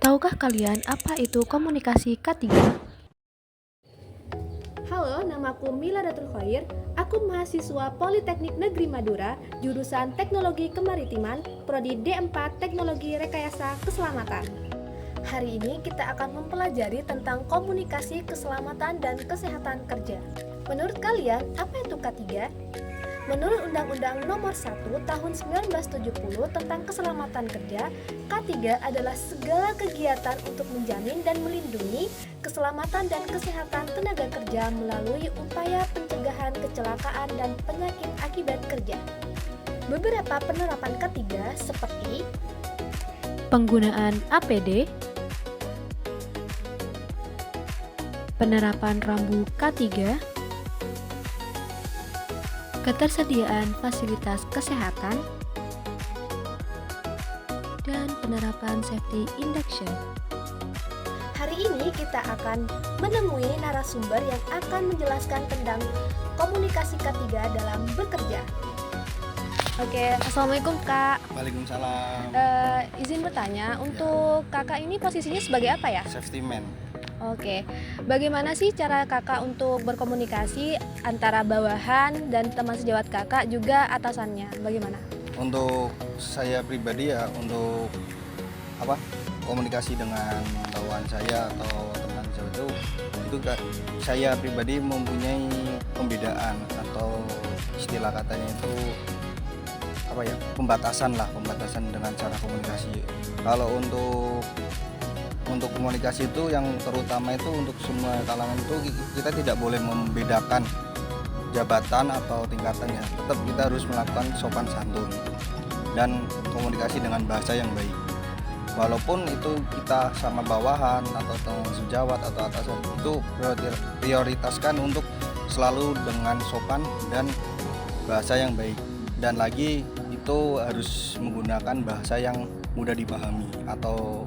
Tahukah kalian apa itu komunikasi K3? Halo, namaku Mila Datul Khair. Aku mahasiswa Politeknik Negeri Madura, jurusan Teknologi Kemaritiman, Prodi D4 Teknologi Rekayasa Keselamatan. Hari ini kita akan mempelajari tentang komunikasi keselamatan dan kesehatan kerja. Menurut kalian, apa itu K3? Menurut Undang-Undang Nomor 1 Tahun 1970 tentang Keselamatan Kerja, K3 adalah segala kegiatan untuk menjamin dan melindungi keselamatan dan kesehatan tenaga kerja melalui upaya pencegahan kecelakaan dan penyakit akibat kerja. Beberapa penerapan K3 seperti Penggunaan APD, penerapan rambu K3, ketersediaan fasilitas kesehatan, dan penerapan safety induction. Hari ini kita akan menemui narasumber yang akan menjelaskan tentang komunikasi K3 dalam bekerja. Oke, Assalamualaikum Kak. Waalaikumsalam. Izin bertanya, untuk Kakak ini posisinya sebagai apa ya? Safety man. Oke, bagaimana sih cara Kakak untuk berkomunikasi antara bawahan dan teman sejawat Kakak juga atasannya? Bagaimana? Untuk saya pribadi ya, untuk komunikasi dengan bawahan saya atau teman saya itu saya pribadi mempunyai pembedaan atau istilah katanya itu pembatasan dengan cara komunikasi. Kalau untuk komunikasi itu yang terutama itu untuk semua kalangan itu kita tidak boleh membedakan jabatan atau tingkatannya. Tetap kita harus melakukan sopan santun dan komunikasi dengan bahasa yang baik. Walaupun itu kita sama bawahan atau teman sejawat atau atasan, itu prioritaskan untuk selalu dengan sopan dan bahasa yang baik. Dan lagi itu harus menggunakan bahasa yang mudah dipahami atau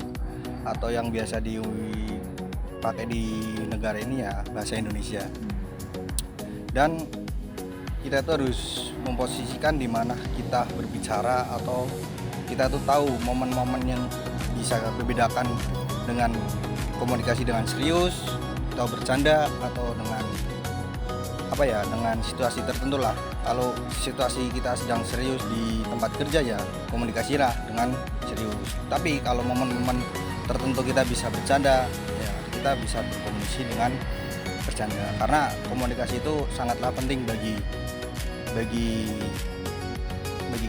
yang biasa dipakai di negara ini ya bahasa Indonesia. Dan kita tuh harus memposisikan di mana kita berbicara atau kita tuh tahu momen-momen yang bisa membedakan dengan komunikasi dengan serius atau bercanda atau dengan dengan situasi tertentu lah. Kalau situasi kita sedang serius di tempat kerja ya komunikasilah dengan serius. Tapi kalau momen-momen tertentu kita bisa bercanda, ya kita bisa berkomunikasi dengan bercanda. Karena komunikasi itu sangatlah penting bagi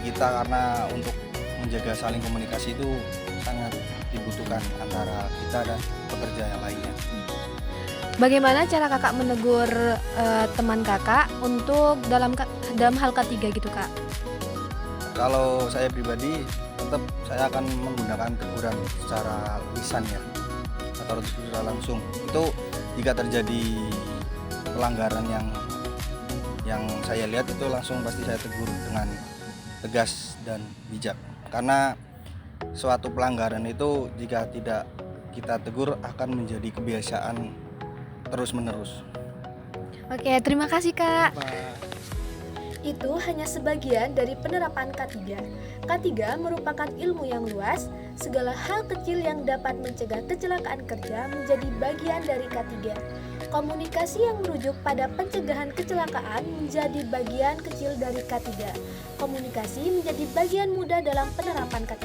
kita, karena untuk menjaga saling komunikasi itu sangat dibutuhkan antara kita dan pekerja yang lainnya. Bagaimana cara Kakak menegur teman Kakak untuk dalam hal K3 gitu Kak? Kalau saya pribadi tetap saya akan menggunakan teguran secara lisan ya atau secara langsung. Itu jika terjadi pelanggaran yang saya lihat itu langsung pasti saya tegur dengan tegas dan bijak. Karena suatu pelanggaran itu jika tidak kita tegur akan menjadi kebiasaan terus-menerus. Oke, terima kasih Kak. Itu hanya sebagian dari penerapan K3. K3 merupakan ilmu yang luas. Segala hal kecil yang dapat mencegah kecelakaan kerja menjadi bagian dari K3. Komunikasi yang merujuk pada pencegahan kecelakaan menjadi bagian kecil dari K3. Komunikasi menjadi bagian mudah dalam penerapan K3.